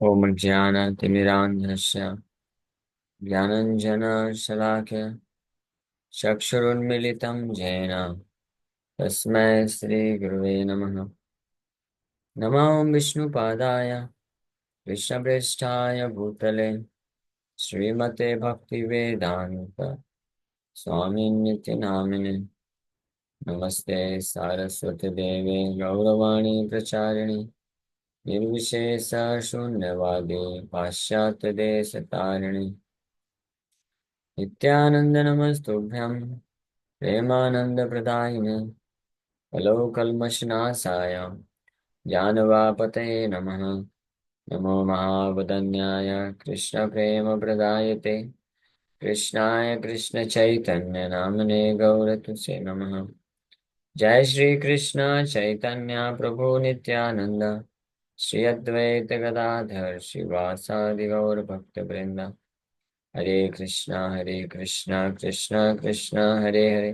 ओम ज्ञानतिमिरान्धस्य ज्ञानञ्जनशलाकया चक्षुरुन्मीलितं येन तस्मै श्रीगुरुवे नमः। नमो विष्णुपादाय कृष्णप्रेष्ठाय भूतले श्रीमते भक्तिवेदान्त स्वामिनित्य नामिने। नमस्ते सारस्वती देवे गौरवाणी प्रचारिणि निर्विशेष शून्यवादी पाश्चात्य देश तारिणि। नित्यानंद नमस्तुभ्यं प्रेमानन्दप्रदायिने कलौकल्मषनाशाय ज्ञानवापतये नमः। नमो महावदन्याय कृष्णप्रेमप्रदायते कृष्णाय कृष्णचैतन्यनामने गौरतुसे नमः। जय श्री कृष्ण चैतन्य प्रभु नित्यानंद श्री अद्वैत गदाधर श्रीवासादि गौर भक्तवृंद। हरे कृष्णा कृष्णा कृष्णा हरे हरे,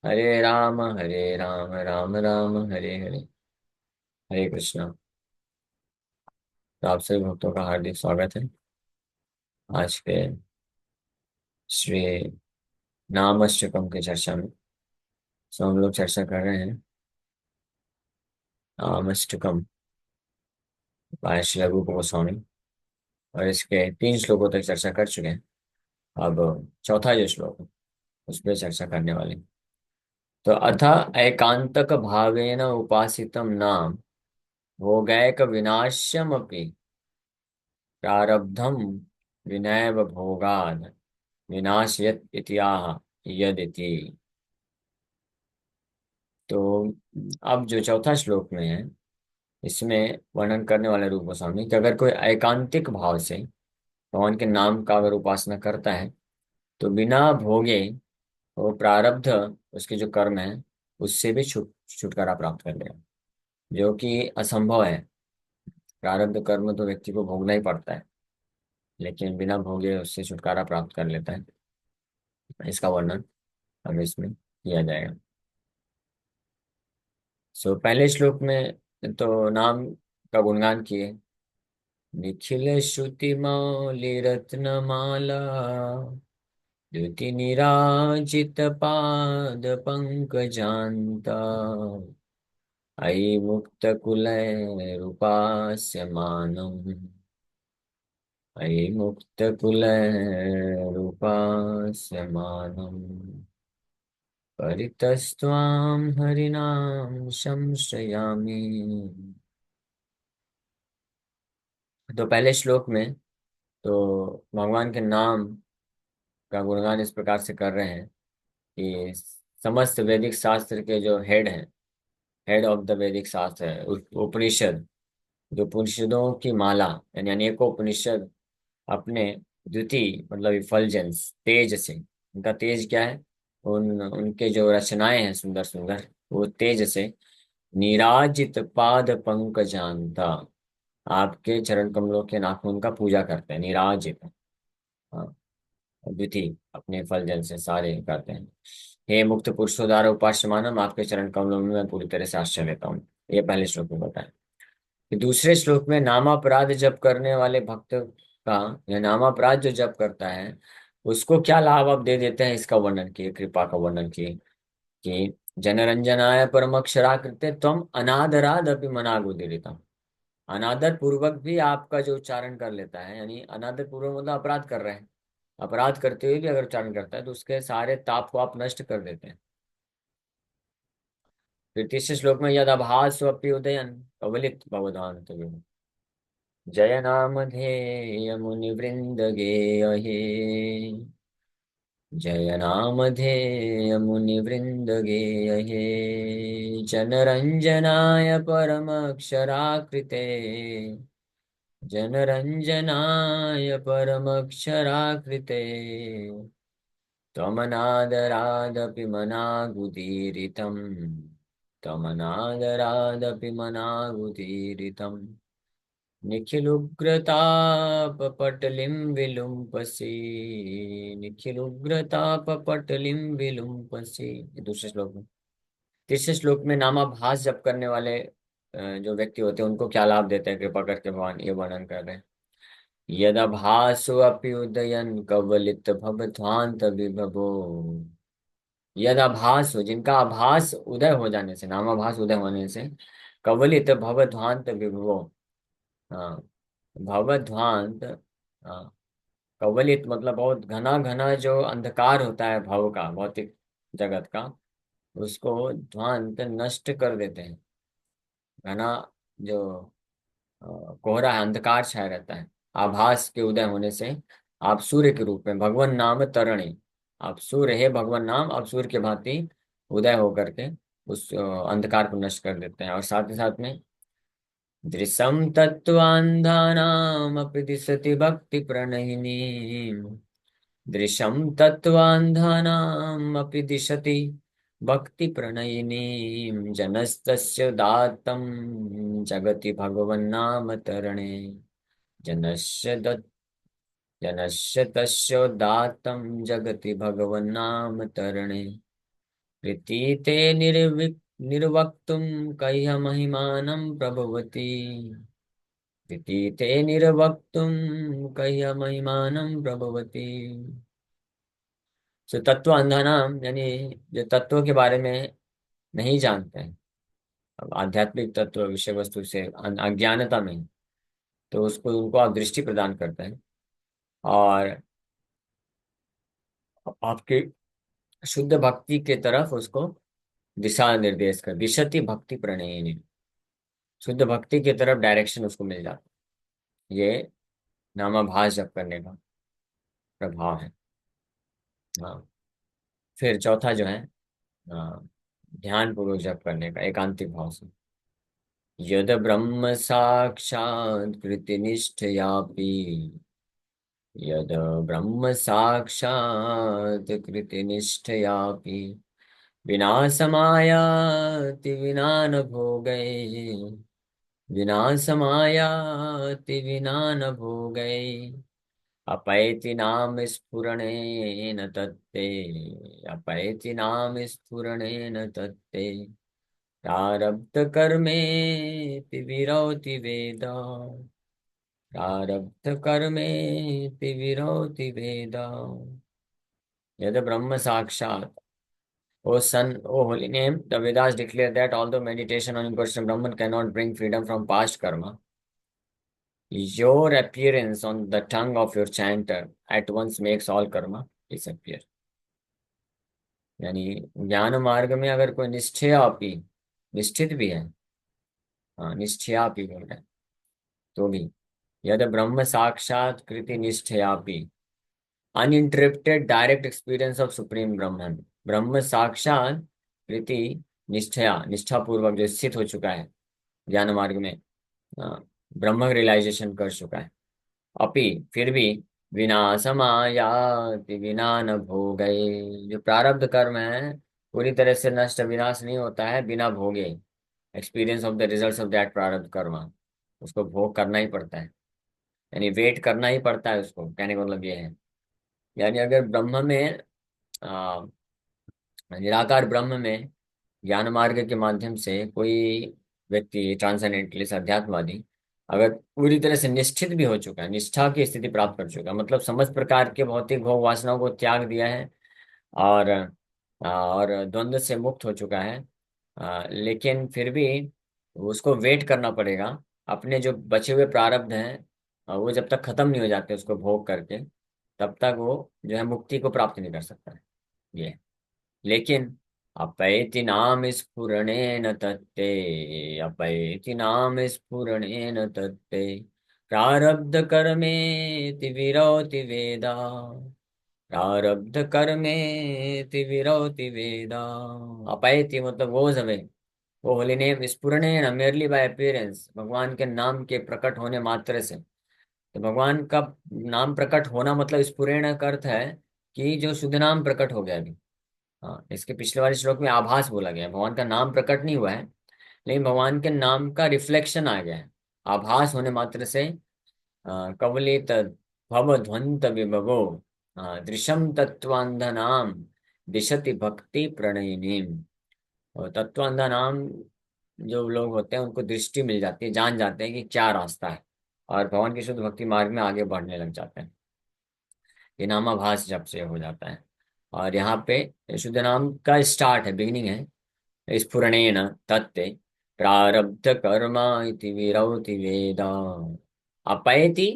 हरे राम राम राम हरे हरे। हरे कृष्णा। तो आप सभी भक्तों का हार्दिक स्वागत है आज के श्री नामष्टकम की चर्चा में। सो हम लोग चर्चा कर रहे हैं नामष्टकम बाय श्री रूप गोस्वामी, और इसके 3 श्लोकों तक चर्चा कर चुके हैं। अब चौथा जो श्लोक है उस पर चर्चा करने वाले हैं। तो अथ एकांतक भावेन उपासितम नाम भोगैक विनाश्यमपि प्रारब्धम विनैव भोगाद विनाशयत इत्याह यदिति। तो अब जो चौथा श्लोक में है इसमें वर्णन करने वाले रूप गोस्वामी कि अगर कोई एकांतिक भाव से भगवान के नाम का अगर उपासना करता है तो बिना भोगे वो प्रारब्ध, उसके जो कर्म है उससे भी छुटकारा प्राप्त कर लेगा, जो कि असंभव है। प्रारब्ध कर्म तो व्यक्ति को भोगना ही पड़ता है, लेकिन बिना भोगे उससे छुटकारा प्राप्त कर लेता है। इसका वर्णन अब इसमें किया जाएगा। सो पहले श्लोक में तो नाम का गुणगान किए। निखिल श्रुति मौलि रत्न माला द्युति निराजित पाद पंकजान्ता अयि मुक्त कुलय रूपास्यमानम् अयि मुक्त कुलय रूपास्यमानम् परितस्त्वां हरिनाम संश्रयामि। तो पहले श्लोक में तो भगवान के नाम का गुणगान इस प्रकार से कर रहे हैं कि समस्त वैदिक शास्त्र के जो हेड हैं, हेड ऑफ द वैदिक शास्त्र है उपनिषद, जो उपनिषदों की माला यानी अनेकों उपनिषद अपने द्वितीय मतलब इफल्जेंस तेज से, उनका तेज क्या है, उनके जो रचनाएं हैं सुंदर सुंदर, वो तेज से नीराजित पाद पंकजांता, आपके चरण कमलों के नाखून का पूजा करते हैं। नीराजित, हाँ, द्वितीय अपने फलजन से सारे करते हैं। हे मुक्त पुरुषोद्धार उपास्यमानम, आपके चरण कमलों में मैं पूरी तरह से आश्रय लेता हूँ। ये पहले श्लोक में बताया। फिर दूसरे श्लोक में नामापराध जप करने वाले भक्त का, या नामापराध जो जप करता है उसको क्या लाभ आप दे देते हैं, इसका वर्णन किए, कृपा का वर्णन किए कि जनरंजनाय परमक्षराकृते त्वम अनादराद अपि मनागुदिरितम। अनादर पूर्वक भी आपका जो उच्चारण कर लेता है, यानी अनादर पूर्वक मतलब अपराध कर रहे हैं, अपराध करते हुए भी अगर उच्चारण करता है तो उसके सारे ताप को आप नष्ट कर देते हैं। फिर तीसरे श्लोक में यद अभास्वपि उदयन कवलित भवदान, जय नामधेय मुनिवृंद गेयहे, जय नामधेय मुनिवृंद गेयहे, जनरंजनाय परमक्षराकृते, जनरंजनाय परमक्षराकृते त्वमनादरादपि मनागुदीरितम्, त्वमनादरादपि मनागुदीरितम् निखिलुग्रतापपटलिं विलुम्पसि, निखिलुग्रतापपटलिं विलुम्पसि। ये दूसरे श्लोक में। तीसरे श्लोक में नामाभास जप करने वाले जो व्यक्ति होते हैं उनको क्या लाभ देते हैं, कृपा करके भगवान ये वर्णन कर रहे हैं। यदभासो अपि उदयन कवलित भवध्वांत विभवो। यदभास हो, जिनका आभास उदय हो जाने से, नामाभास उदय होने से, कवलित भवध्वांत विभवो। हाँ, भवध्वांत। हाँ, कवलित मतलब बहुत घना घना जो अंधकार होता है भव का, भौतिक जगत का, उसको ध्वांत नष्ट कर देते हैं। घना जो कोहरा है, अंधकार छाया रहता है, आभास के उदय होने से आप सूर्य के रूप में भगवान नाम तरणे, आप सूर्य है, भगवान नाम आप सूर्य के भांति उदय होकर के उस अंधकार को नष्ट कर देते हैं। और साथ ही साथ में दृशम तत्त्वान्धानामपि दिशति भक्ति प्रणयिनी। दृशम तत्त्वान्धानामपि दिशति भक्ति प्रणयिनी, जनस्तस्य दातं जगति भगवन्नाम तरणे। जनस्य दत् जनस्य तस्योदात्तं जगति भगवन्नाम तरणे। प्रीतीते निर्वक्तुं कह्य महिमानं प्रभवति। प्रीतीते निर्वक्तुं कह्य महिमानं प्रभवति। सो तत्व अंधानाम, यानी जो तत्व के बारे में नहीं जानते हैं, अब आध्यात्मिक तत्व विषय वस्तु से अज्ञानता में, तो उसको उनको आप दृष्टि प्रदान करते हैं और आपके शुद्ध भक्ति के तरफ उसको दिशा निर्देश कर, दिशति भक्ति प्रणयिनी, शुद्ध भक्ति की तरफ डायरेक्शन उसको मिल जाता है। ये नामाभास जप करने का प्रभाव है। हाँ, फिर चौथा जो है, हाँ, ध्यान पूर्वक जप करने का एकांतिक भाव से। यद ब्रह्म साक्षात् कृतिनिष्ठयापि। यद ब्रह्म साक्षात् कृतिनिष्ठयापि विनाशमायाति विना न भोगै। विनाशमायाति विना न भोगै। अपैति नाम स्फुरणेन तत्ते। अपैति नाम स्फुरणेन तत्ते। प्रारब्ध कर्मेति विरौति वेद। प्रारब्ध कर्मेति विरौति वेद। यद ब्रह्म साक्षात। O son, O holy name, the Vedas declare that although meditation on impersonal Brahman cannot bring freedom from past karma, your appearance on the tongue of your chanter at once makes all karma disappear. यानी ज्ञान मार्ग में अगर कोई निश्चयापि, निश्चित भी है, हाँ निश्चयापि बोल रहे हैं, तो भी यद ब्रह्म साक्षात कृति निष्ठयापि, uninterrupted direct experience of supreme Brahman. ब्रह्म साक्षात कृति निष्ठया, निष्ठा पूर्वक जो स्थित हो चुका है ज्ञान मार्ग में, ब्रह्म रियलाइजेशन कर चुका है, अपि फिर भी विनाशमायाति विना न भोगे, जो प्रारब्ध कर्म है पूरी तरह से नष्ट विनाश नहीं होता है बिना भोगे। Experience of the results of that प्रारब्ध कर्म, उसको भोग करना ही पड़ता है, यानी वेट करना ही पड़ता है उसको, कहने का मतलब ये है। यानी अगर ब्रह्म में आ, निराकार ब्रह्म में ज्ञान मार्ग के माध्यम से कोई व्यक्ति ट्रांसेंडेंटलिस्ट अध्यात्मवादी अगर पूरी तरह से निश्चित भी हो चुका है, निष्ठा की स्थिति प्राप्त कर चुका है, मतलब समस्त प्रकार के भौतिक भोग वासनाओं को त्याग दिया है और द्वंद्व से मुक्त हो चुका है, लेकिन फिर भी उसको वेट करना पड़ेगा। अपने जो बचे हुए प्रारब्ध हैं, वो जब तक खत्म नहीं हो जाते उसको भोग करके, तब तक वो जो है मुक्ति को प्राप्त नहीं कर सकता है ये। लेकिन अपैति नाम स्फुरणेन तत्ते। अपैति नाम स्फुरणेन तत्ते। प्रारब्ध कर्मेति विरौति वेदा। प्रारब्ध कर्मेति विरौति वेदा। अपैति मतलब गोज अवे। वो होली नेम स्फुरणेन, मेरली बाय अपीयरेंस, भगवान के नाम के प्रकट होने मात्र से। तो भगवान का नाम प्रकट होना मतलब स्फुरण का अर्थ है कि जो शुद्ध नाम प्रकट हो गया अभी। हाँ, इसके पिछले वाले श्लोक में आभास बोला गया है, भगवान का नाम प्रकट नहीं हुआ है, लेकिन भगवान के नाम का रिफ्लेक्शन आ गया है आभास होने मात्र से। कवलित भवध्वंत विभवो दृशम तत्वांधनाम दिशति भक्ति प्रणयिनी। और तत्वांधा नाम जो लोग होते हैं उनको दृष्टि मिल जाती है, जान जाते हैं कि क्या रास्ता है, और भगवान के शुद्ध भक्ति मार्ग में आगे बढ़ने लग जाते हैं। ये नामाभास जब से हो जाता है। और यहाँ पे शुद्ध नाम का स्टार्ट है, बिगिनिंग है, स्फुरणेन तत्ते प्रारब्ध कर्मा इति विरौति वेदा। अपैति,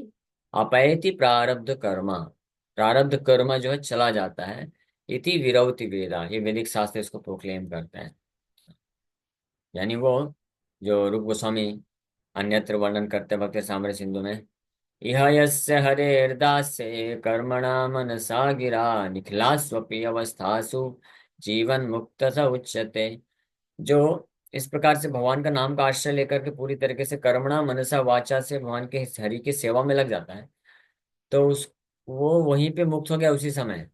अपैति प्रारब्ध कर्मा, प्रारब्ध कर्म जो है चला जाता है, इति विरौति वेदा, ये वैदिक शास्त्र इसको प्रोक्लेम करते हैं। यानी वो जो रूप गोस्वामी अन्यत्र वर्णन करते भक्त साम्र सिंधु में, इह यस्य हरेर्दासे कर्मणा मनसा गिरा निखिलास्वपि अवस्थासु जीवन मुक्त स उच्यते। जो इस प्रकार से भगवान का नाम का आश्रय लेकर के पूरी तरीके से कर्मणा मनसा वाचा से भगवान के हरि की सेवा में लग जाता है, तो उस वो वहीं पे मुक्त हो गया उसी समय।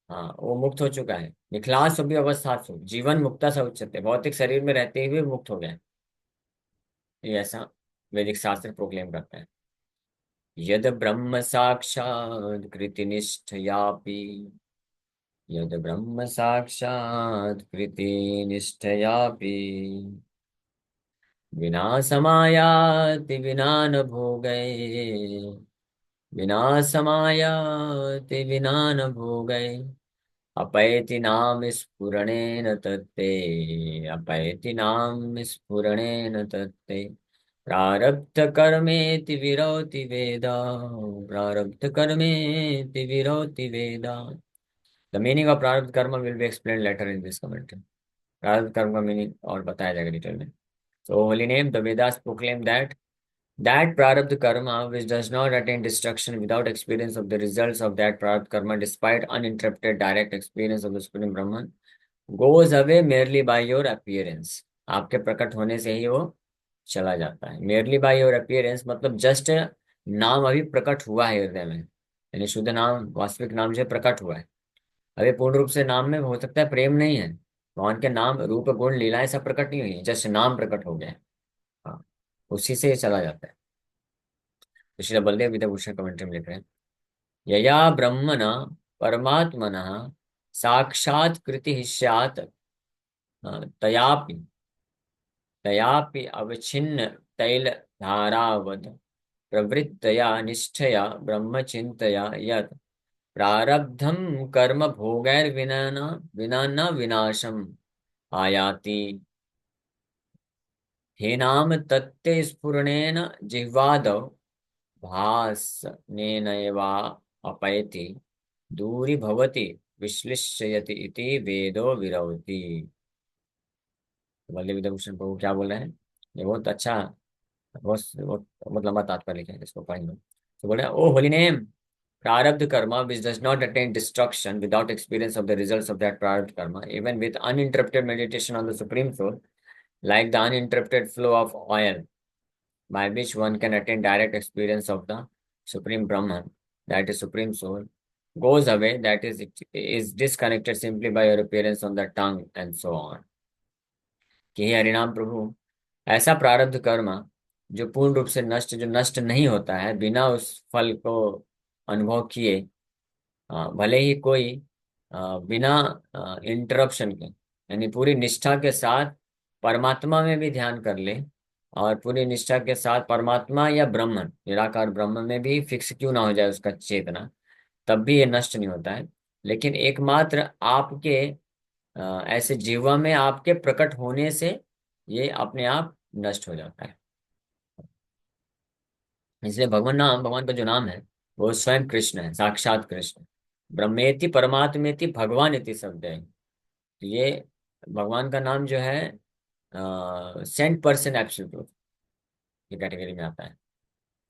हाँ, वो मुक्त हो चुका है। निखिलास भी अवस्था सु जीवन मुक्ता स उच्यते, भौतिक शरीर में रहते हुए मुक्त हो गया। ये ऐसा वैदिक शास्त्र प्रोक्लेम करता है। यद ब्रह्म साक्षात् कृतिनिष्ठयापि, यद ब्रह्म साक्षात् कृतिनिष्ठयापि विना समायाति विना न भोगै, विना समायाति विना न भोगै अपैति नाम स्फुरणेन तत्ते, अपैति नाम स्फुरणेन तत्ते प्रारब्ध कर्मेति विरोति वेदा, प्रारब्ध कर्मेति विरोति वेदा। द मीनिंग ऑफ प्रारब्ध कर्म will be explain letter in this commentary. प्रारब्ध कर्म का मीनिंग और बताया जाएगा डिटेल में। So holy name, the Vedas proclaim that prarabdha karma which does not attain destruction without experience of the results of that prarabdha karma despite uninterrupted direct experience of the Supreme Brahman goes away merely by your appearance। आपके प्रकट होने से ही वो चला जाता है। merely by your appearance मतलब just नाम अभी प्रकट हुआ है हृदय में, यानी शुद्ध नाम वास्तविक नाम जो है प्रकट हुआ है। अभी पूर्ण रूप से नाम में हो सकता है प्रेम नहीं है, भगवान के नाम रूप गुण लीलाएं सब प्रकट नहीं हुई है, जस्ट नाम प्रकट हो गया है। हाँ, उसी से चला जाता है। तो श्री बलदेव विद्याभूषण कमेंट्री में लिख रहे हैं, यया ब्रह्मणा परमात्मनः साक्षात्कृति स्यात् तयापि, तयापि अवच्छिन्न तैल धारावत् प्रवृत्तया निष्ठया ब्रह्मचिन्तया यत् प्रारब्धं कर्म भोगैर्विना न विना न विनाशम् आयाति हेनाम तत्ते स्फुरणेन जिह्वादौ भासनेनैवा अपैति दूरी भवति विश्लिष्यति इति वेदो विरोधि। वल्लभ विद्याभूषण प्रभु क्या बोल रहे हैं, ये बहुत अच्छा, बहुत लंबा तात्पर्य लिखा है, इसको पढ़ेंगे। तो बोल रहे हैं, ओ होली नेम, प्रारब्ध karma which does not attain destruction without experience of the results of that prarabdha karma even with uninterrupted meditation on the supreme soul, like the uninterrupted flow of oil by which one can attain direct experience of the supreme Brahman, that is supreme soul, goes away, that is it is disconnected simply by your appearance on the tongue and so on। कि हे हरिनाम प्रभु, ऐसा प्रारब्ध कर्म जो पूर्ण रूप से नष्ट, जो नष्ट नहीं होता है बिना उस फल को अनुभव किए, भले ही कोई बिना इंटरप्शन के, यानी पूरी निष्ठा के साथ परमात्मा में भी ध्यान कर ले, और पूरी निष्ठा के साथ परमात्मा या ब्रह्मन निराकार ब्रह्म में भी फिक्स क्यों ना हो जाए उसका चेतना, तब भी ये नष्ट नहीं होता है। लेकिन एकमात्र आपके ऐसे जीवा में आपके प्रकट होने से ये अपने आप नष्ट हो जाता है। इसलिए भगवान नाम, भगवान का जो नाम है वो स्वयं कृष्ण है, साक्षात कृष्ण। ब्रह्मेति परमात्मेति भगवान इति शब्द है। तो ये भगवान का नाम जो है सेंट पर्सन एब्सोल्यूट की कैटेगरी में आता है।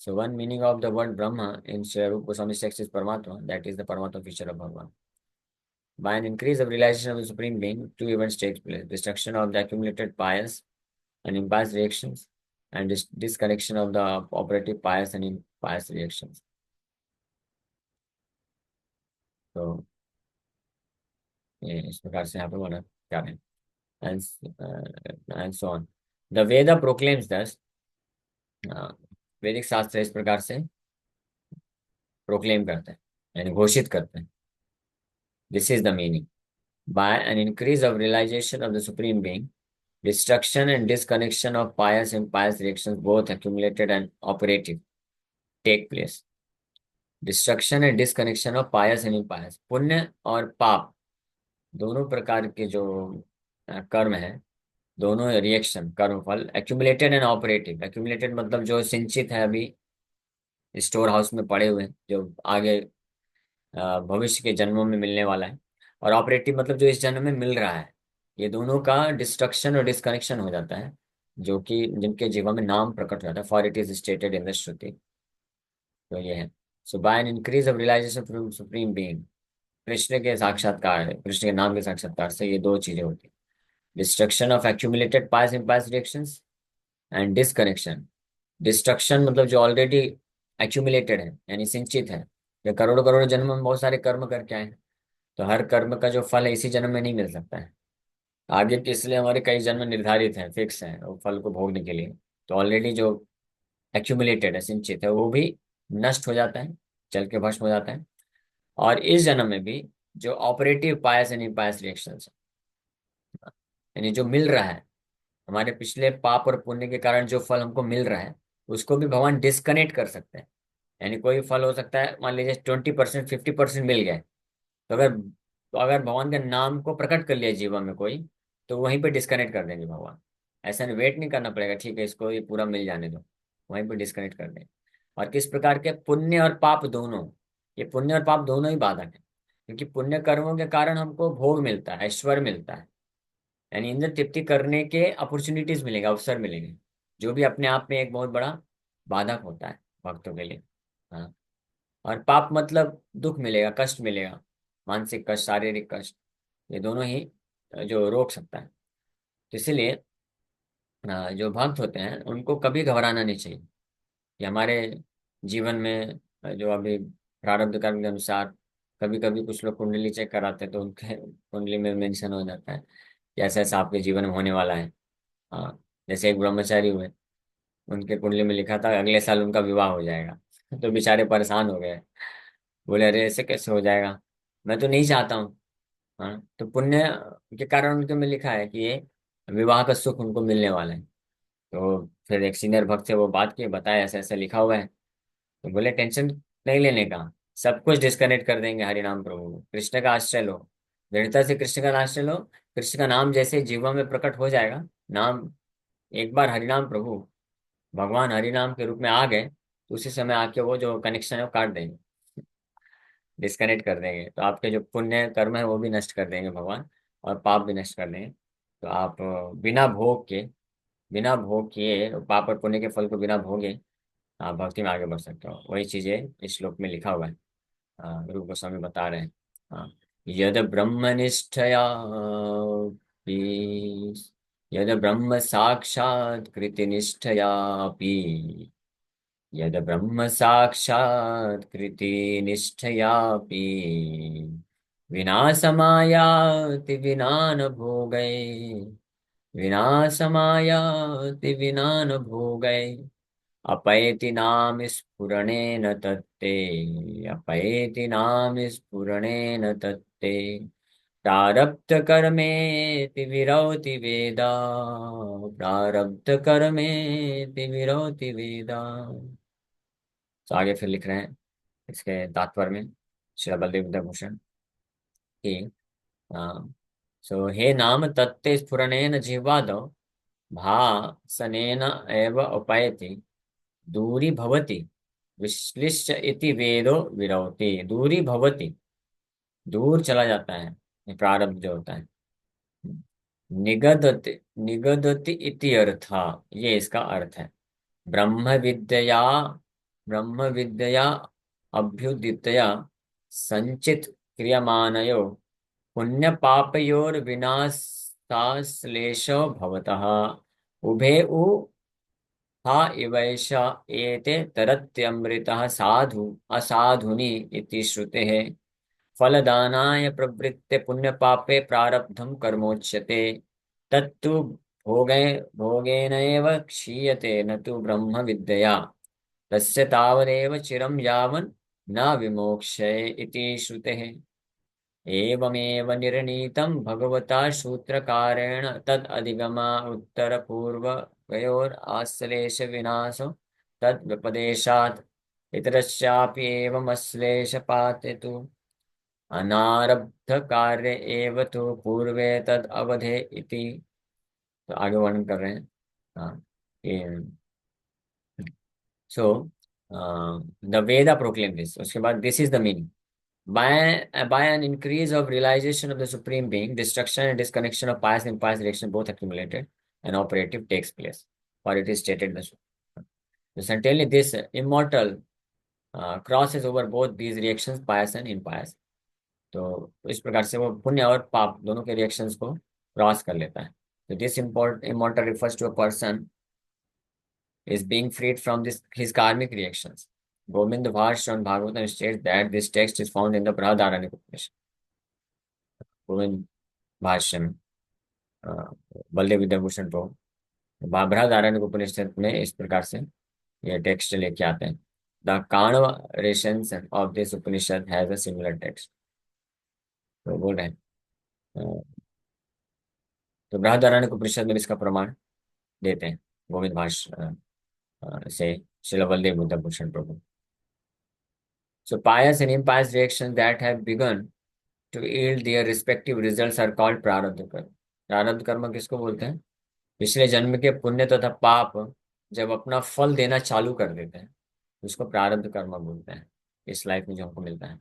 So one meaning of the word Brahma in Shri Rupa Goswami text is Paramatma, that is the Paramatma feature of Bhagavan. By an increase of realization of the Supreme Being, two events take place: destruction of the accumulated pious and impious reactions, and disconnection of the operative pious and impious reactions. तो ये इस प्रकार से यहाँ पे वर्णन कर रहे हैं। And so on. The Veda proclaims thus, वैदिक शास्त्र इस प्रकार से प्रोक्लेम करते हैं, यानी घोषित करते हैं। This is the meaning. By an increase of realization of the Supreme Being, Destruction and disconnection of pious and impious reactions, both accumulated and operative, take place. Destruction and disconnection of pious and impious, पुण्य और पाप दोनों प्रकार के जो कर्म है, दोनों रिएक्शन कर्म फल, एक्यूमुलेटेड एंड ऑपरेटिव। एक्यूमुलेटेड मतलब जो सिंचित है अभी स्टोर हाउस में पड़े हुए हैं, जो आगे भविष्य के जन्मों में मिलने वाला है। और ऑपरेटिव मतलब जो इस जन्म में मिल रहा है। ये दोनों का डिस्ट्रक्शन और डिसकनेक्शन हो जाता है, जो कि जिनके जीवन में नाम प्रकट हो जाता है, for it is stated in the Shruti. तो ये है। So by an increase of realisation from supreme being, Krishna के साक्षात्कार है, कृष्ण के नाम के साक्षात्कार से ये दो चीजें होती है। Destruction of accumulated past impious reactions and disconnection. Destruction मतलब जो ऑलरेडी एक्यूमुलेटेड है, यानी सिंचित है, जो करोड़ों करोड़ों जन्म में बहुत सारे कर्म करके आए हैं। तो हर कर्म का जो फल है इसी जन्म में नहीं मिल सकता है, आगे के, इसलिए हमारे कई जन्म निर्धारित हैं, फिक्स हैं वो फल को भोगने के लिए। तो ऑलरेडी जो एक्यूमुलेटेड है, सिंचित है, वो भी नष्ट हो जाता है, जल के भस्म हो जाता है। और इस जन्म में भी जो ऑपरेटिव पायस एंड इम्पायस रिएक्शंस, यानी जो मिल रहा है, हमारे पिछले पाप और पुण्य के कारण जो फल हमको मिल रहा है, उसको भी भगवान डिस्कनेक्ट कर सकते हैं। यानी कोई फल हो सकता है, मान लीजिए 20%, 50% मिल गए, तो अगर भगवान के नाम को प्रकट कर लिया जीवन में कोई, तो वहीं पे डिस्कनेक्ट कर देंगे भगवान। ऐसा नहीं, वेट नहीं करना पड़ेगा, ठीक है इसको ये पूरा मिल जाने दो, वहीं पे डिस्कनेक्ट कर देंगे। और किस प्रकार के पुण्य और पाप दोनों, ये पुण्य और पाप दोनों ही बाधक है, क्योंकि पुण्य कर्मों के कारण हमको भोग मिलता है, ऐश्वर्य मिलता है, यानी इंद्र तृप्ति करने के अपॉर्चुनिटीज मिलेंगे, अवसर मिलेंगे, जो भी अपने आप में एक बहुत बड़ा बाधक होता है भक्तों के लिए। हाँ। और पाप मतलब दुख मिलेगा, कष्ट मिलेगा, मानसिक कष्ट, शारीरिक कष्ट, ये दोनों ही जो रोक सकता है। तो इसीलिए जो भक्त होते हैं उनको कभी घबराना नहीं चाहिए कि हमारे जीवन में जो अभी प्रारब्ध कर्म के अनुसार, कभी कभी कुछ लोग कुंडली चेक कराते हैं तो उनके कुंडली में मेंशन हो जाता है कि ऐसा ऐसा आपके जीवन में होने वाला है। हाँ। जैसे एक ब्रह्मचारी हुए, उनके कुंडली में लिखा था अगले साल उनका विवाह हो जाएगा। तो बेचारे परेशान हो गए, बोले अरे ऐसे कैसे हो जाएगा, मैं तो नहीं चाहता हूँ। हाँ, तो पुण्य के कारण उनके में लिखा है कि ये विवाह का सुख उनको मिलने वाला है। तो फिर एक सीनियर भक्त से वो बात की, बताया ऐसा ऐसा लिखा हुआ है। तो बोले टेंशन नहीं लेने का, सब कुछ डिस्कनेक्ट कर देंगे, हरि नाम प्रभु, कृष्ण का आश्रय लो, दृढ़ता से कृष्ण का आश्रय लो। कृष्ण का नाम जैसे जीवन में प्रकट हो जाएगा, नाम एक बार हरि नाम प्रभु, भगवान हरि नाम के रूप में आ गए, तो उसी समय आके वो जो कनेक्शन है वो काट देंगे, डिस्कनेक्ट कर देंगे। तो आपके जो पुण्य कर्म है वो भी नष्ट कर देंगे भगवान, और पाप भी नष्ट कर देंगे। तो आप बिना भोग किए पाप और पुण्य के फल को बिना भोगे आप भक्ति में आगे बढ़ सकते हो। वही चीजें इस श्लोक में लिखा हुआ है। रूप गोस्वामी बता रहे हैं। हाँ। यद ब्रह्मनिष्ठया यद ब्रह्म साक्षात् कृति निष्ठयापि यद ब्रह्म साक्षात् कृति निष्ठयापि विनाशमायाति विना न भोगै विनाशमायाति विना न भोगै अपैति नाम स्फुरणेन तत्ते अपैति नाम स्फुरणेन तत्ते प्रारब्ध कर्मेति विरौति वेदा प्रारब्ध कर्मेति विरौति वेदा। तो आगे फिर लिख रहे हैं इसके तात्पर्य में श्री बलदेव विद्याभूषण की, सो हे नाम तत्ते स्फुरणेन जिह्वादौ भासनेन एव उपैति दूरी भवति विश्लिष्ट इति वेदो विरौति। दूरी भवति, दूर चला जाता है, ये प्रारब्ध जो होता है। निगदति निगदति इति अर्था, ये इसका अर्थ है। ब्रह्म विद्या ब्रह्म विद्या अभ्युदितया संचित क्रियमाणयो पुण्य पापयोर विनाशाश्लेषो भवतः उभे उ हा इवैष एते तरत्यमृतः साधु असाधुनि इति श्रुतेः फलदानाय प्रवृत्ते पुण्यपापे प्रारब्धं कर्मोच्यते तत्तु भोगे भोगेनैव क्षीयते न तु ब्रह्म विद्यया तस्य तावदेव चिरं यावन् न विमोक्ष्ये इति श्रुतेः। एवमेव निर्णीतं भगवता सूत्रकारेण तद अधिगमा उत्तर पूर्व आश्लेष विनाशो तद व्यपदेशात् इतरस्यापि एवमश्लेषपाते तु अनारब्ध कार्य एव तु पूर्वे तद अवधे इति। तो आगे वर्णन कर रहे हैं। हाँ, so the Veda proclaim this, उसके बाद this is the meaning. By an increase of realization of the Supreme Being, destruction and disconnection of pious and impious reaction both accumulated and operative takes place. For it is stated in the Sutra. So certainly this immortal crosses over both these reactions, pious and impious. तो इस प्रकार से वो पुण्य और पाप दोनों के रिएक्शंस को क्रॉस कर लेता है। तो this immortal refers to a person is being freed from his karmic reactions. Govind Bharsh on Bhagavatam states that this text is found in the Brihadaranyaka Upanishad. Govind भाष्य में बलदेव विद्याभूषण को बृहदारण्यक उपनिषद में इस प्रकार से ये टेक्स्ट लेके आते हैं। The Kanva recensions of this Upanishad has a similar text. तो बोल रहे हैं तो बृहदारण्यक उपनिषद में इसका प्रमाण देते हैं गोविंद भाष्य से श्रील बलदेव विद्याभूषण प्रभु। So pious and impious reactions that have begun to yield their respective results are called प्रारब्ध कर्म। प्रारब्ध कर्म किसको बोलते हैं? पिछले जन्म के पुण्य तथा पाप जब अपना फल देना चालू कर देते हैं उसको प्रारब्ध कर्म बोलते हैं, इस लाइफ में जो हमको मिलता है।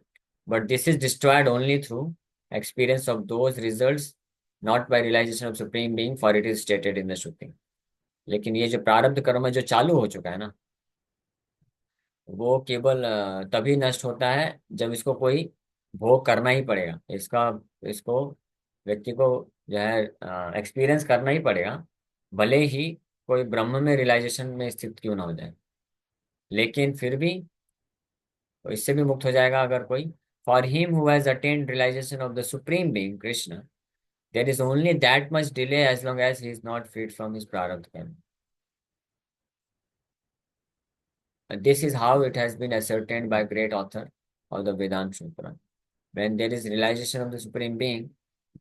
But this is destroyed only through experience of those results, not by realisation of supreme being, for it is stated in the Shruti. लेकिन ये जो प्रारब्ध कर्म जो चालू हो चुका है ना, वो केवल तभी नष्ट होता है जब इसको कोई भोग करना ही पड़ेगा। इसको व्यक्ति को जो है एक्सपीरियंस करना ही पड़ेगा, भले ही कोई ब्रह्म में रियलाइजेशन में स्थित क्यों ना हो जाए। लेकिन फिर भी तो इससे भी मुक्त हो जाएगा अगर कोई। For him who has attend realization of the supreme being Krishna, there is only that much delay as long as he is not freed from his prarabdha karma. This is how it has been ascertained by great author of the Vedanta Sutra. When there is realization of the Supreme Being,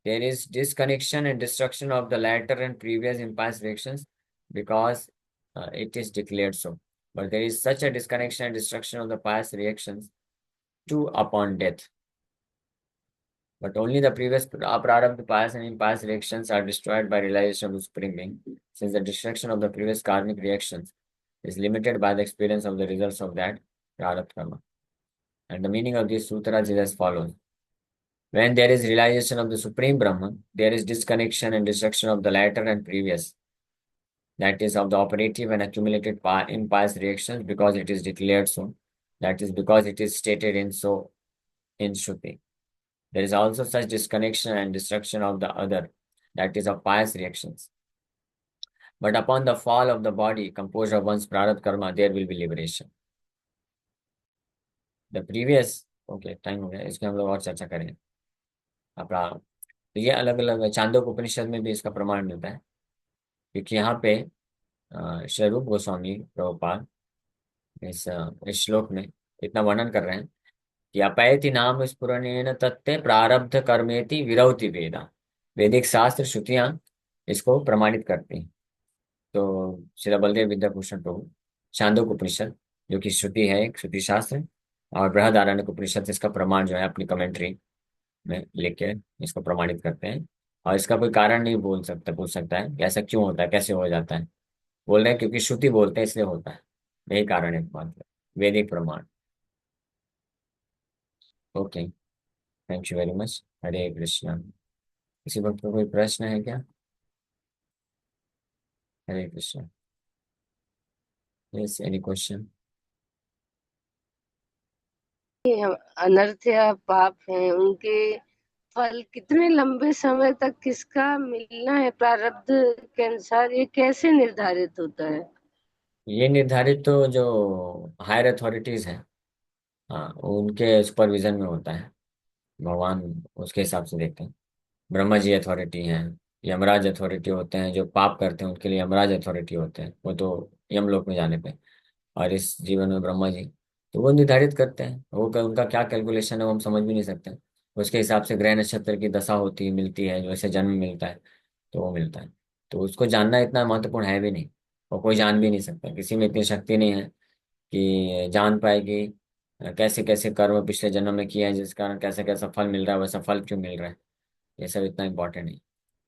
there is disconnection and destruction of the latter and previous impious reactions because it is declared so. But there is such a disconnection and destruction of the pious reactions too upon death. But only the previous prarabdha, pious and impious reactions are destroyed by realization of the Supreme Being, since the destruction of the previous karmic reactions is limited by the experience of the results of that prarabdha karma. And the meaning of these sutras is as follows. When there is realization of the Supreme Brahman, there is disconnection and destruction of the latter and previous, that is, of the operative and accumulated impious reactions, because it is declared so, that is, because it is stated in so in Shruti. There is also such disconnection and destruction of the other, that is, of pious reactions. But upon the fall of the body composed of one's prarabdha karma, there will be liberation. The previous, okay, time हो गया, इसमें हम लोग और चर्चा करेंगे अपना। तो ये अलग अलग चांदोक उपनिषद में भी इसका प्रमाण मिलता है, क्योंकि यहाँ पे श्री रूप गोस्वामी प्रभुपाद इस श्लोक में इतना वर्णन कर रहे हैं कि अपैति नाम स्फुरणेन तत्ते प्रारब्ध कर्मेति विरौति वेदा। वैदिक शास्त्र श्रुतियां इसको प्रमाणित करती हैं। तो श्री बलदेव विद्याभूषण प्रभु चांदोक उपनिषद, जो कि श्रुति है, एक श्रुति शास्त्र, और बृहदारण्यक उपनिषद से इसका प्रमाण जो है अपनी कमेंट्री में लेके इसको प्रमाणित करते हैं। और इसका कोई कारण नहीं पूछ सकता है कि ऐसा क्यों होता है, कैसे हो जाता है। बोल रहे हैं क्योंकि श्रुति बोलते हैं इसलिए होता है, यही कारण है मात्र वैदिक प्रमाण। Okay, thank you very much. Hare Krishna. किसी वक्त को कोई प्रश्न है क्या? Hare Krishna. Yes, any question? अनर्थ या पाप हैं, उनके फल कितने लंबे समय तक किसका मिलना है प्रारब्ध के अनुसार, ये कैसे निर्धारित होता है? ये निर्धारित तो जो हायर अथॉरिटीज हैं, हाँ, उनके सुपरविजन में होता है। भगवान उसके हिसाब से देखते हैं। ब्रह्मा जी अथॉरिटी हैं, यमराज अथॉरिटी होते हैं, जो पाप करते हैं उनके लिए यमराज अथॉरिटी होते हैं, वो तो यमलोक में जाने पे। और इस जीवन में ब्रह्मा जी, तो वो निर्धारित करते हैं। वो उनका क्या कैलकुलेशन है वो हम समझ भी नहीं सकते। उसके हिसाब से ग्रह नक्षत्र की दशा होती मिलती है, जैसे जन्म मिलता है तो वो मिलता है। तो उसको जानना इतना महत्वपूर्ण है भी नहीं, और कोई जान भी नहीं सकता, किसी में इतनी शक्ति नहीं है कि जान पाए कि कैसे कैसे कर्म पिछले जन्म में किए हैं जिस कारण कैसा कैसा फल मिल रहा है, वैसा फल क्यों मिल रहा है। ये सब इतना इम्पोर्टेंट नहीं।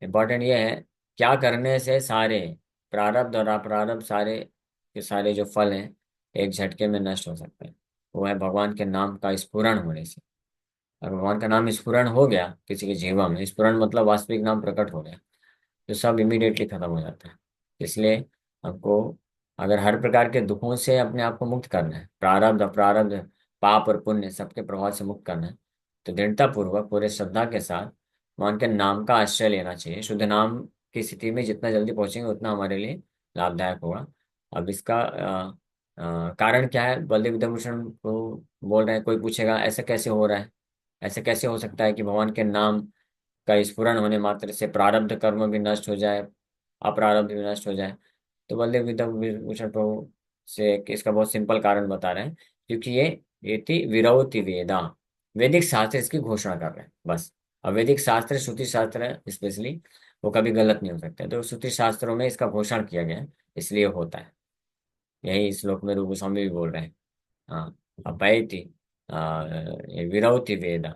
इम्पोर्टेंट ये है क्या करने से सारे प्रारब्ध और अप्रारब्ध सारे के सारे जो फल हैं एक झटके में नष्ट हो सकते हैं। वो है भगवान के नाम का स्फुरण होने से। और भगवान का नाम स्फुरण हो गया किसी के जीवन में, स्फुरण मतलब वास्तविक नाम प्रकट हो गया, तो सब इमीडिएटली खत्म हो जाता है। इसलिए हमको अगर हर प्रकार के दुखों से अपने आप को मुक्त करना है, प्रारब्ध अप्रारब्ध पाप और पुण्य सबके प्रभाव से मुक्त करना है, तो दृढ़ता पूर्वक पूरे श्रद्धा के साथ भगवान के नाम का आश्रय लेना चाहिए। शुद्ध नाम की स्थिति में जितना जल्दी पहुंचेंगे उतना हमारे लिए लाभदायक होगा। अब इसका कारण क्या है, बलदेव विद्याभूषण को बोल रहे हैं। कोई पूछेगा ऐसा कैसे हो रहा है, ऐसे कैसे हो सकता है कि भगवान के नाम का स्फुरन होने मात्र से प्रारब्ध कर्म भी नष्ट हो जाए, अप्रारब्ध भी नष्ट हो जाए। तो बलदेव विद्याभूषण प्रभु से इसका बहुत सिंपल कारण बता रहे हैं, क्योंकि ये थी विरौति वेदा, वैदिक शास्त्र इसकी घोषणा कर रहे हैं बस। अब वैदिक शास्त्र श्रुति शास्त्र स्पेशली वो कभी गलत नहीं हो सकते, तो श्रुति शास्त्रों में इसका घोषण किया गया है, इसलिए होता है। यही श्लोक में रूप गोस्वामी भी बोल रहे हैं। हाँ, अपैति ये विरौति वेदा,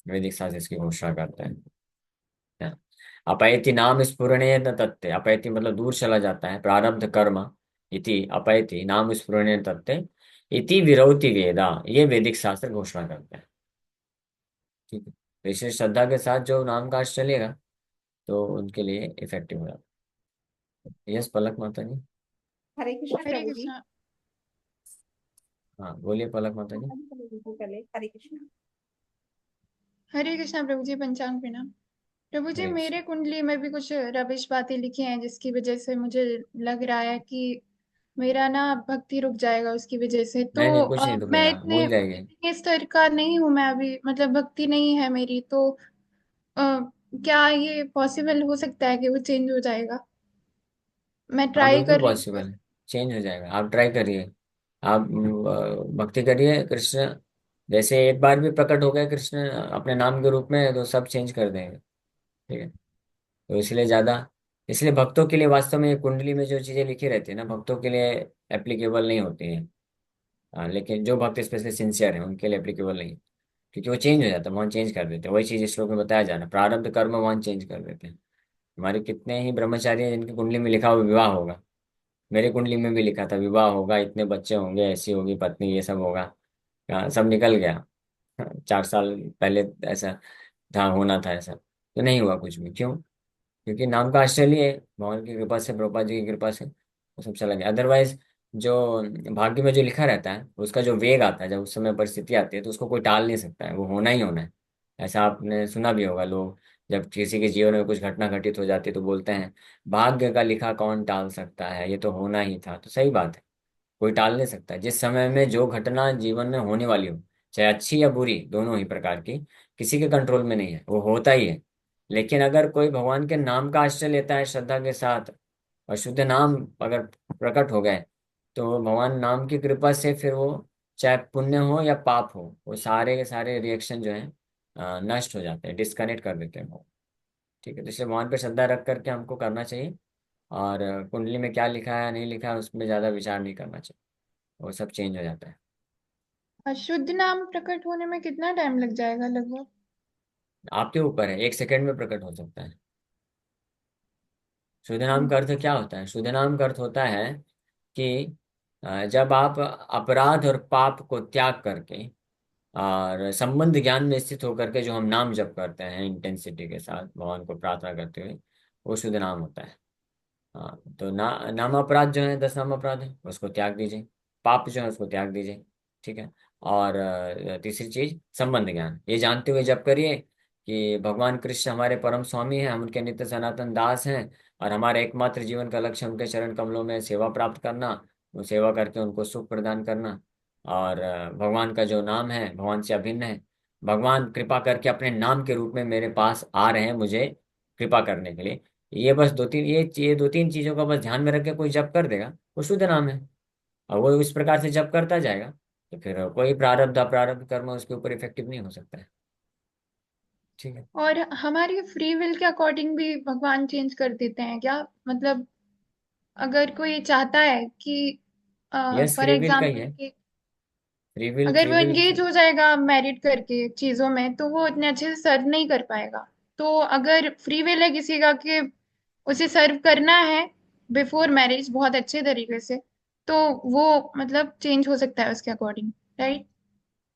वैदिक शास्त्र इसकी घोषणा करते हैं। हाँ। अपैति नाम स्फुरणे न तत्ते, अपैति मतलब दूर चला जाता है, प्रारब्ध कर्म इति अपैति नाम स्फुरणे तत्ते इति विरौति वेदा, ये वैदिक शास्त्र घोषणा करते हैं। ठीक है, तो इसलिए श्रद्धा के साथ जो नाम का अर्थ चलेगा तो उनके लिए इफेक्टिव होगा। यस पलक माता जी। हरे कृष्ण हरे प्रभु जी। कृष्णा। हाँ बोलिए पलक माता जी। पहले हरे कृष्ण। हरे कृष्णा प्रभु जी, पंचांग प्रणाम। प्रभु जी, हरे कृष्ण। मेरे कुंडली में भी कुछ रबिश बातें लिखी हैं, जिसकी वजह से मुझे लग रहा है कि मेरा ना भक्ति रुक जाएगा उसकी वजह से। तो नहीं नहीं, कुछ नहीं मैं रुकेगा, इतने भूल जाइए। इतने स्तर का नहीं हूँ, मैं अभी मतलब भक्ति नहीं है मेरी। तो क्या ये पॉसिबल हो सकता है कि वो चेंज हो जाएगा? मैं हाँ ट्राई बिल्कुल कर रही हूँ पॉसिबल बस। है, चेंज हो जाएगा। आप ट्राई करिए। आप भक्ति करिए कृष्ण, जैसे एक बार भी प्रकट हो गए कृष्ण अपने नाम के रूप में तो सब चेंज कर देंगे। ठीक है, तो इसलिए ज़्यादा, इसलिए भक्तों के लिए वास्तव में ये कुंडली में जो चीज़ें लिखी रहती है ना भक्तों के लिए एप्लीकेबल नहीं होती हैं। हाँ, लेकिन जो भक्त स्पेशली सिंसियर हैं उनके लिए एप्लीकेबल नहीं है, क्योंकि वो चेंज हो जाता है, वहाँ चेंज कर देते हैं। वही चीज़ इस श्लोक में बताया जा रहा है, प्रारब्ध कर्म वहाँ चेंज कर देते हैं। हमारे कितने ही ब्रह्मचारी हैं जिनकी कुंडली में लिखा हुआ विवाह होगा, मेरे कुंडली में भी लिखा था विवाह होगा, इतने बच्चे होंगे, ऐसी होगी पत्नी, ये सब होगा। हाँ, सब निकल गया। 4 साल पहले ऐसा था, होना था ऐसा, तो नहीं हुआ कुछ भी। क्यों? क्योंकि नाम का आश्चर्य है, भगवान की कृपा से, प्रभुपाद जी की कृपा से वो सब चला गया। अदरवाइज जो भाग्य में जो लिखा रहता है उसका जो वेग आता है, जब उस समय परिस्थिति आती है तो उसको कोई टाल नहीं सकता है, वो होना ही होना है। ऐसा आपने सुना भी होगा, लोग जब किसी के जीवन में कुछ घटना घटित हो जाती है तो बोलते हैं भाग्य का लिखा कौन टाल सकता है, ये तो होना ही था। तो सही बात है, कोई टाल नहीं सकता। जिस समय में जो घटना जीवन में होने वाली हो, चाहे अच्छी या बुरी दोनों ही प्रकार की, किसी के कंट्रोल में नहीं है, वो होता ही है। लेकिन अगर कोई भगवान के नाम का आश्रय लेता है श्रद्धा के साथ, और शुद्ध नाम अगर प्रकट हो गए, तो भगवान नाम की कृपा से फिर वो चाहे पुण्य हो या पाप हो, वो सारे के सारे रिएक्शन जो है नष्ट हो जाते हैं, डिस्कनेक्ट कर देते हैं वो। ठीक है, तो इसलिए भगवान पे श्रद्धा रख करके हमको करना चाहिए। और कुंडली में क्या लिखा है नहीं लिखा है उसमें ज़्यादा विचार नहीं करना चाहिए, वो सब चेंज हो जाता है। शुद्ध नाम प्रकट होने में कितना टाइम लग जाएगा लगभग? आपके ऊपर है, 1 सेकंड में प्रकट हो सकता है। शुद्ध नाम का अर्थ क्या होता है? शुद्ध नाम का अर्थ होता है कि जब आप अपराध और पाप को त्याग करके और संबंध ज्ञान में स्थित होकर के जो हम नाम जप करते हैं इंटेंसिटी के साथ भगवान को प्रार्थना करते हुए, वो शुद्ध नाम होता है। हाँ, तो नाम अपराध जो है, 10 नाम अपराध है, उसको त्याग दीजिए। पाप जो है उसको त्याग दीजिए। ठीक है। और तीसरी चीज संबंध ज्ञान, ये जानते हुए जप करिए कि भगवान कृष्ण हमारे परम स्वामी हैं, हम उनके नित्य सनातन दास हैं, और हमारा एकमात्र जीवन का लक्ष्य उनके चरण कमलों में सेवा प्राप्त करना, वो सेवा करके उनको सुख प्रदान करना। और भगवान का जो नाम है भगवान से अभिन्न है। भगवान कृपा करके अपने नाम के रूप में मेरे पास आ रहे हैं मुझे कृपा करने के लिए। ये बस दो तीन, ये 2-3 चीजों का बस ध्यान में रख के कोई जप कर देगा, वो शुद्ध नाम है। और वो इस प्रकार से जप करता जाएगा तो फिर कोई प्रारब्ध अप्रारब्ध कर्म उसके ऊपर इफेक्टिव नहीं हो सकता है। ठीक है। और हमारी फ्री विल के अकॉर्डिंग भी भगवान चेंज कर देते हैं क्या? मतलब अगर कोई चाहता है कि यस, फॉर फ्री विल का ही एग्जाम्पल है। कि फ्री विल, अगर फ्री वो विल। एंगेज हो जाएगा मैरिड करके चीजों में, तो वो इतने अच्छे से सर्व नहीं कर पाएगा। तो अगर फ्री विल है किसी का कि उसे सर्व करना है बिफोर मैरिज बहुत अच्छे तरीके से, तो वो मतलब चेंज हो सकता है उसके अकॉर्डिंग, राइट?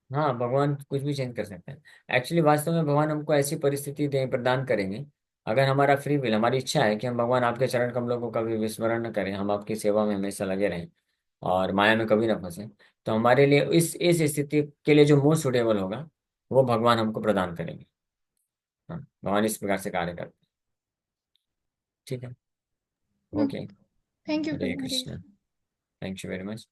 हाँ, भगवान कुछ भी चेंज कर सकते हैं। एक्चुअली वास्तव में भगवान हमको ऐसी परिस्थिति दे प्रदान करेंगे, अगर हमारा फ्री विल, हमारी इच्छा है कि हम भगवान आपके चरण कमलों को कभी विस्मरण न करें, हम आपकी सेवा में हमेशा लगे रहें और माया में कभी ना फंसे, तो हमारे लिए इस स्थिति के लिए जो मोस्ट सुटेबल होगा वो भगवान हमको प्रदान करेंगे। हाँ, भगवान इस प्रकार से कार्य करते हैं। ठीक है। Okay. Thank you Hare Hare. Krishna. Thank you very much.